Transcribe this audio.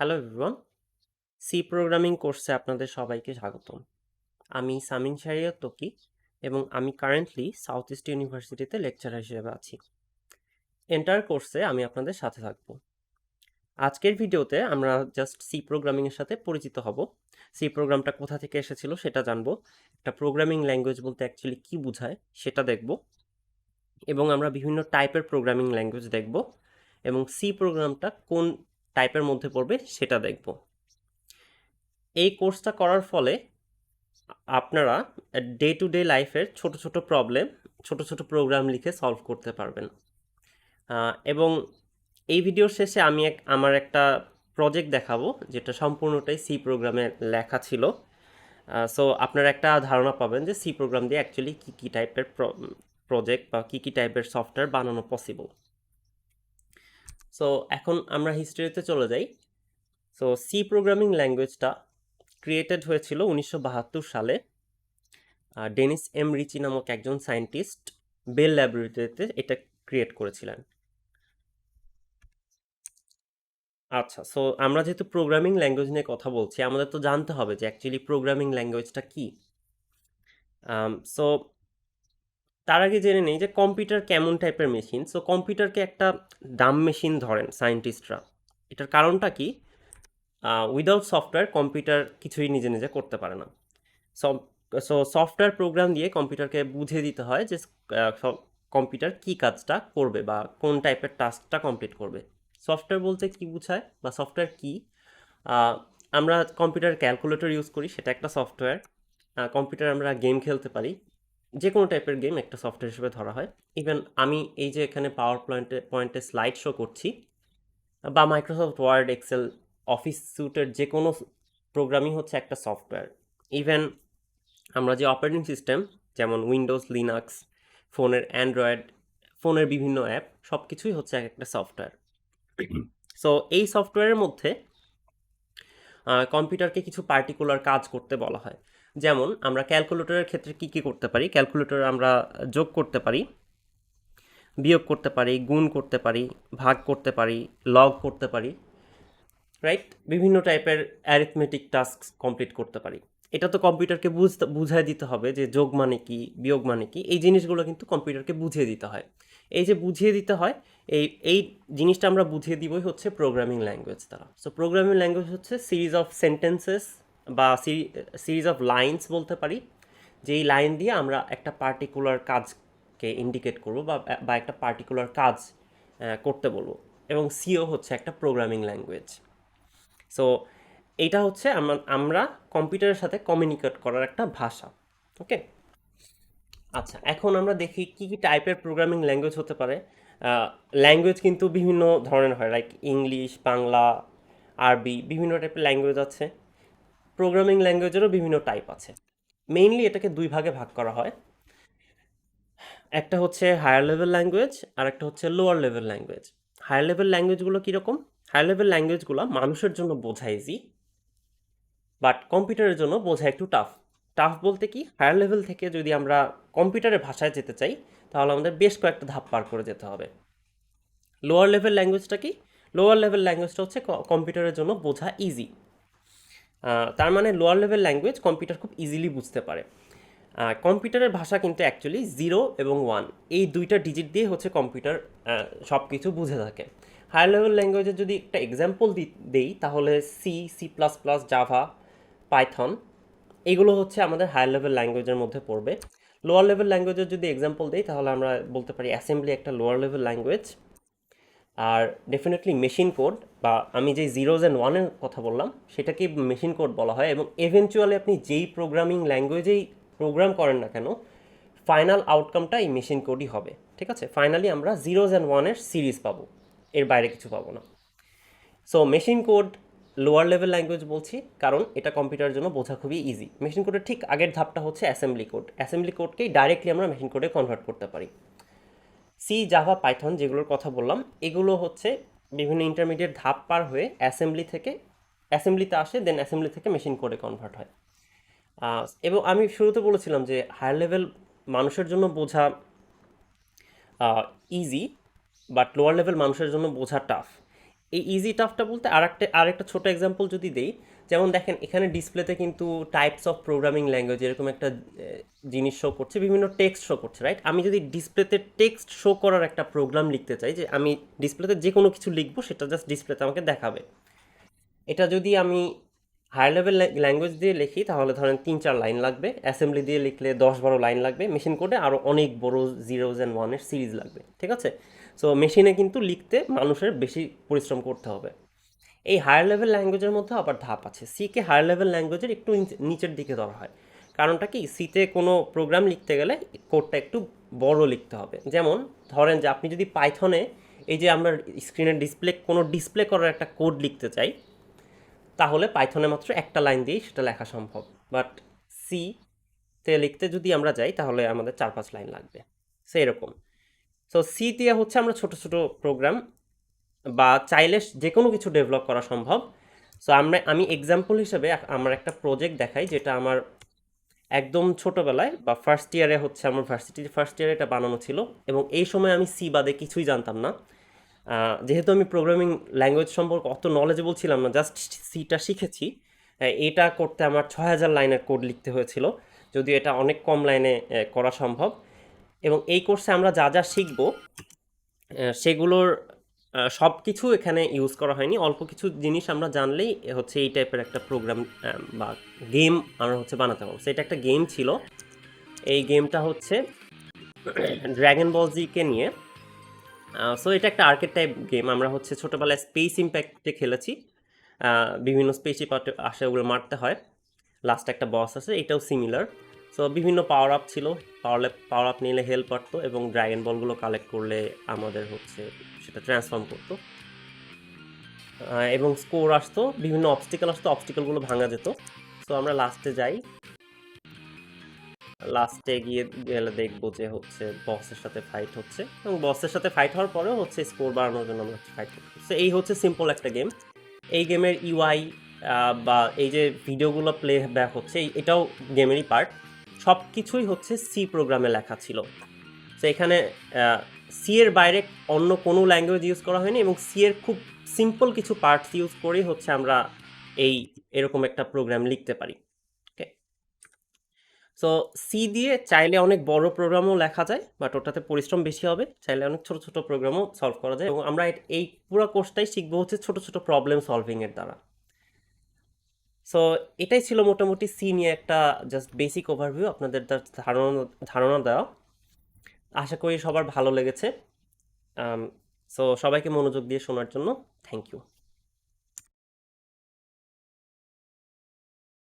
Hello everyone, C programming কোর্সে আপনাদের সবাইকে স্বাগতম। আমি সামিন শাহরিয়ার তকি এবং আমি কারেন্টলি সাউথ ইস্ট ইউনিভার্সিটিতে লেকচারার হিসেবে আছি। এন্টার কোর্সে আমি আপনাদের সাথে থাকব। আজকের ভিডিওতে আমরা জাস্ট সি প্রোগ্রামিংয়ের সাথে পরিচিত হব। সি প্রোগ্রামটা কোথা থেকে এসেছিল সেটা জানবো, একটা প্রোগ্রামিং ল্যাঙ্গুয়েজ বলতে অ্যাকচুয়ালি কী বোঝায় সেটা দেখব, এবং আমরা বিভিন্ন টাইপের প্রোগ্রামিং ল্যাঙ্গুয়েজ দেখব এবং সি প্রোগ্রামটা কোন টাইপের মধ্যে পড়বে সেটা দেখব। এই কোর্সটা করার ফলে আপনারা ডে টু ডে লাইফের ছোট ছোট প্রবলেম ছোট ছোট প্রোগ্রাম লিখে সলভ করতে পারবেন। এবং এই ভিডিওর শেষে আমি আমার একটা প্রজেক্ট দেখাবো যেটা সম্পূর্ণটাই সি প্রোগ্রামে লেখা ছিল। সো আপনারা একটা ধারণা পাবেন যে সি প্রোগ্রাম দিয়ে অ্যাকচুয়ালি কী কী টাইপের প্রজেক্ট বা কী কী টাইপের সফটওয়্যার বানানো পসিবল। সো এখন আমরা হিস্ট্রিতে চলে যাই। সো সি প্রোগ্রামিং ল্যাঙ্গুয়েজটা ক্রিয়েটেড হয়েছিল 1972 সালে। ডেনিস এম রিচি নামক একজন সায়েন্টিস্ট বেল ল্যাবরেটরিতে এটা ক্রিয়েট করেছিলেন। আচ্ছা, সো আমরা যেহেতু প্রোগ্রামিং ল্যাঙ্গুয়েজ নিয়ে কথা বলছি, আমাদের তো জানতে হবে যে অ্যাকচুয়ালি প্রোগ্রামিং ল্যাঙ্গুয়েজটা কী। সো তার আগে জেনে নেই যে কম্পিউটার কেমন টাইপের মেশিন। সো কম্পিউটারকে একটা ডাম মেশিন ধরেন সায়েন্টিস্টরা। এটার কারণটা কি? উইদাউট সফটওয়্যার কম্পিউটার কিছুই নিজে নিজে করতে পারে না। সো সফটওয়্যার প্রোগ্রাম দিয়ে কম্পিউটারকে বুঝিয়ে দিতে হয় যে কম্পিউটার কী কাজটা করবে বা কোন টাইপের টাস্কটা কমপ্লিট করবে। সফটওয়্যার বলতে কী বোঝায় বা সফটওয়্যার কী? আমরা কম্পিউটার ক্যালকুলেটর ইউজ করি, সেটা একটা সফটওয়্যার। কম্পিউটার আমরা গেম খেলতে পারি, যে কোনো টাইপের গেম একটা সফটওয়্যার হিসেবে ধরা হয়। ইভেন আমি এই যে এখানে পাওয়ার পয়েন্টে স্লাইড শো করছি, বা মাইক্রোসফট ওয়ার্ড, এক্সেল, অফিস স্যুটের যে কোনো প্রোগ্রামই হচ্ছে একটা সফটওয়্যার। ইভেন আমরা যে অপারেটিং সিস্টেম, যেমন উইন্ডোজ, লিনাক্স, ফোনের অ্যান্ড্রয়েড, ফোনের বিভিন্ন অ্যাপ, সব কিছুই হচ্ছে এক একটা সফটওয়্যার। সো এই সফটওয়্যারের মধ্যে কম্পিউটারকে কিছু পার্টিকুলার কাজ করতে বলা হয়। যেমন আমরা ক্যালকুলেটরের ক্ষেত্রে কী কী করতে পারি? ক্যালকুলেটরে আমরা যোগ করতে পারি, বিয়োগ করতে পারি, গুণ করতে পারি, ভাগ করতে পারি, লগ করতে পারি, রাইট? বিভিন্ন টাইপের অ্যারিথমেটিক টাস্ক কমপ্লিট করতে পারি। এটা তো কম্পিউটারকে বুঝায় দিতে হবে যে যোগ মানে কি, বিয়োগ মানে কি, এই জিনিসগুলো কিন্তু কম্পিউটারকে বুঝিয়ে দিতে হয়। এই যে বুঝিয়ে দিতে হয়, এই এই জিনিসটা আমরা বুঝিয়ে দিবই হচ্ছে প্রোগ্রামিং ল্যাঙ্গুয়েজ দ্বারা। সো প্রোগ্রামিং ল্যাঙ্গুয়েজ হচ্ছে সিরিজ অফ সেন্টেন্সেস বা সিরিজ অফ লাইন্স বলতে পারি, যেই লাইন দিয়ে আমরা একটা পার্টিকুলার কাজকে ইন্ডিকেট করব বা একটা পার্টিকুলার কাজ করতে বলবো। এবং সিও হচ্ছে একটা প্রোগ্রামিং ল্যাঙ্গুয়েজ। সো এইটা হচ্ছে আমরা কম্পিউটারের সাথে কমিউনিকেট করার একটা ভাষা। ওকে, আচ্ছা, এখন আমরা দেখি কী কী টাইপের প্রোগ্রামিং ল্যাঙ্গুয়েজ হতে পারে। ল্যাঙ্গুয়েজ কিন্তু বিভিন্ন ধরনের হয়, লাইক ইংলিশ, বাংলা, আরবি, বিভিন্ন টাইপের ল্যাঙ্গুয়েজ আছে। প্রোগ্রামিং ল্যাঙ্গুয়েজেরও বিভিন্ন টাইপ আছে। মেইনলি এটাকে দুই ভাগে ভাগ করা হয়। একটা হচ্ছে হায়ার লেভেল ল্যাঙ্গুয়েজ আর একটা হচ্ছে lower level language. Higher level ল্যাঙ্গুয়েজগুলো কীরকম? হায়ার লেভেল ল্যাঙ্গুয়েজগুলো মানুষের জন্য বোঝা ইজি, বাট কম্পিউটারের জন্য বোঝা একটু টাফ। টাফ বলতে কি, হায়ার লেভেল থেকে যদি আমরা কম্পিউটারের ভাষায় যেতে চাই তাহলে আমাদের বেশ কয়েকটা ধাপ পার করে যেতে হবে। লোয়ার লেভেল ল্যাঙ্গুয়েজটা কি? লোয়ার লেভেল ল্যাঙ্গুয়েজটা হচ্ছে কম্পিউটারের জন্য বোঝা ইজি। তার মানে লোয়ার লেভেল ল্যাঙ্গুয়েজ কম্পিউটার খুব ইজিলি বুঝতে পারে। কম্পিউটারের ভাষা কিন্তু অ্যাকচুয়ালি 0 এবং 1, এই দুইটা ডিজিট দিয়ে হচ্ছে কম্পিউটার সব কিছু বুঝে থাকে। হায়ার লেভেল ল্যাঙ্গুয়েজের যদি একটা এক্সাম্পল দেই তাহলে C, C plus plus, Java, Python, এগুলো হচ্ছে আমাদের হায়ার লেভেল ল্যাঙ্গুয়েজের মধ্যে পড়বে। লোয়ার লেভেল ল্যাঙ্গুয়েজের যদি এক্সাম্পল দেই তাহলে আমরা বলতে পারি অ্যাসেম্বলি একটা লোয়ার লেভেল ল্যাঙ্গুয়েজ। আর ডেফিনেটলি মেশিন কোড, বা আমি যেই জিরোজ অ্যান্ড ওয়ানের কথা বললাম সেটাকে মেশিন কোড বলা হয়। এবং এভেনচুয়ালি আপনি যেই প্রোগ্রামিং ল্যাঙ্গুয়েজেই প্রোগ্রাম করেন না কেন, ফাইনাল আউটকামটা এই মেশিন কোডই হবে। ঠিক আছে, ফাইনালি আমরা জিরোজ অ্যান্ড ওয়ানের সিরিজ পাবো, এর বাইরে কিছু পাবো না। So machine code lower level language বলছি কারণ এটা কম্পিউটারের জন্য বোঝা খুবই ইজি। মেশিন কোডের ঠিক আগের ধাপটা হচ্ছে অ্যাসেম্বলি কোড। অ্যাসেম্বলি কোডকেই ডাইরেক্টলি আমরা মেশিন কোডে কনভার্ট করতে পারি। সি, জাভা, পাইথন যেগুলোর কথা বললাম, এগুলো হচ্ছে বিভিন্ন ইন্টারমিডিয়েট ধাপ পার হয়ে অ্যাসেম্বলিতে আসে, দেন অ্যাসেম্বলি থেকে মেশিন কোডে কনভার্ট হয়। এবং আমি শুরুতে বলেছিলাম যে হায়ার লেভেল মানুষের জন্য বোঝা ইজি, বাট লোয়ার লেভেল মানুষের জন্য বোঝা টাফ। এই ইজি টাফটা বলতে আরেকটা ছোট এক্সাম্পল যদি দেই, যেমন দেখেন এখানে ডিসপ্লেতে কিন্তু টাইপস অফ প্রোগ্রামিং ল্যাঙ্গুয়েজ এরকম একটা জিনিস শো করছে, বিভিন্ন টেক্সট শো করছে, রাইট? আমি যদি ডিসপ্লেতে টেক্সট শো করার একটা প্রোগ্রাম লিখতে চাই, যে আমি ডিসপ্লেতে যে কোনো কিছু লিখবো সেটা জাস্ট ডিসপ্লেতে আমাকে দেখাবে, এটা যদি আমি হায়ার লেভেল ল্যাঙ্গুয়েজ দিয়ে লিখি তাহলে ধরেন 3-4 লাইন লাগবে, অ্যাসেম্বলি দিয়ে লিখলে 10-12 লাইন লাগবে, মেশিন কোডে আরও অনেক বড় জিরোজ অ্যান্ড ওয়ানের সিরিজ লাগবে, ঠিক আছে? সো মেশিনে কিন্তু লিখতে মানুষের বেশি পরিশ্রম করতে হবে। এই হায়ার লেভেল ল্যাঙ্গুয়েজের মধ্যে আবার ধাপ আছে, সিকে হায়ার লেভেল ল্যাঙ্গুয়েজের একটু নিচের দিকে ধরা হয়। কারণটা কি, সিতে কোনো প্রোগ্রাম লিখতে গেলে কোডটা একটু বড় লিখতে হবে। যেমন ধরেন যে আপনি যদি পাইথনে এই যে আমরা স্ক্রিনের ডিসপ্লে করার একটা কোড লিখতে চাই, তাহলে পাইথনে মাত্র একটা লাইন দিয়েই সেটা লেখা সম্ভব। বাট সি তে লিখতে যদি আমরা যাই তাহলে আমাদের 4-5 লাইন লাগবে। সো এরকম। সো সি দিয়ে হচ্ছে আমরা ছোট ছোট প্রোগ্রাম বা চাইলে যে কোনো কিছু ডেভেলপ করা সম্ভব। সো আমি এক্সাম্পল হিসেবে আমার একটা প্রজেক্ট দেখাই, যেটা আমার একদম ছোটোবেলায় বা ফার্স্ট ইয়ারে হচ্ছে, আমার ভার্সিটির ফার্স্ট ইয়ারে এটা বানানো ছিল, এবং এই সময় আমি সি বাদে কিছুই জানতাম না। যেহেতু আমি প্রোগ্রামিং ল্যাঙ্গুয়েজ সম্পর্কে অত নলেজেবল ছিলাম না, জাস্ট সিটা শিখেছি। এটা করতে আমার 6000 লাইনের কোড লিখতে হয়েছিল, যদিও এটা অনেক কম লাইনে করা সম্ভব। এবং এই কোর্সে আমরা যা যা শিখব সেগুলোর সব কিছু এখানে ইউজ করা হয়নি, অল্প কিছু জিনিস আমরা জানলেই হচ্ছে এই টাইপের একটা প্রোগ্রাম বা গেম আমরা হচ্ছে বানাতে পারবো। সো এটা একটা গেম ছিল, এই গেমটা হচ্ছে ড্র্যাগন বল জিকে নিয়ে। সো এটা একটা আর্কেড টাইপ গেম, আমরা হচ্ছে ছোটোবেলায় স্পেস ইম্প্যাক্টে খেলেছি। বিভিন্ন স্পেসিপ আসে, ওগুলো মারতে হয়, লাস্টে একটা বস আছে, এটাও সিমিলার। সো বিভিন্ন পাওয়ার আপ ছিল, পাওয়ার আপ নিলে হেল্প করতো, এবং ড্র্যাগন বলগুলো কালেক্ট করলে আমাদের হচ্ছে সেটা ট্রান্সফর্ম করতো, এবং স্কোর আসতো, বিভিন্ন অবস্টিকেল আসতো, অবস্টিকেলগুলো ভাঙা যেত। সো আমরা লাস্টে যাই, লাস্টে গিয়ে গেলে দেখবো যে হচ্ছে বসের সাথে ফাইট হচ্ছে, এবং বসের সাথে ফাইট হওয়ার পরেও হচ্ছে স্কোর বাড়ানোর জন্য আমরা ফাইট করছি। সো এই হচ্ছে সিম্পল একটা গেম। এই গেমের ইউআই বা এই যে ভিডিওগুলো প্লে ব্যাক হচ্ছে, এটাও গেমেরই পার্ট। সব কিছুই হচ্ছে সি প্রোগ্রামে লেখা ছিল। তো এখানে সি এর বাইরে অন্য কোনো ল্যাঙ্গুয়েজ ইউজ করা হয়নি, এবং সি এর খুব সিম্পল কিছু পার্টস ইউজ করেই হচ্ছে আমরা এরকম একটা প্রোগ্রাম লিখতে পারি। ওকে, সো সি দিয়ে চাইলে অনেক বড় প্রোগ্রামও লেখা যায়, বাট ওটাতে পরিশ্রম বেশি হবে। চাইলে অনেক ছোট ছোট প্রোগ্রামও সলভ করা যায়, এবং আমরা এই পুরো কোর্সটাই শিখবো হচ্ছে ছোট ছোট প্রবলেম সলভিংয়ের দ্বারা। সো এটাই ছিল মোটামুটি সি নিয়ে একটা জাস্ট বেসিক ওভারভিউ, আপনাদের ধারণা ধারণা দেওয়া। আশা করি সবার ভালো লেগেছে। সো সবাইকে মনোযোগ দিয়ে শোনার জন্য থ্যাংক ইউ।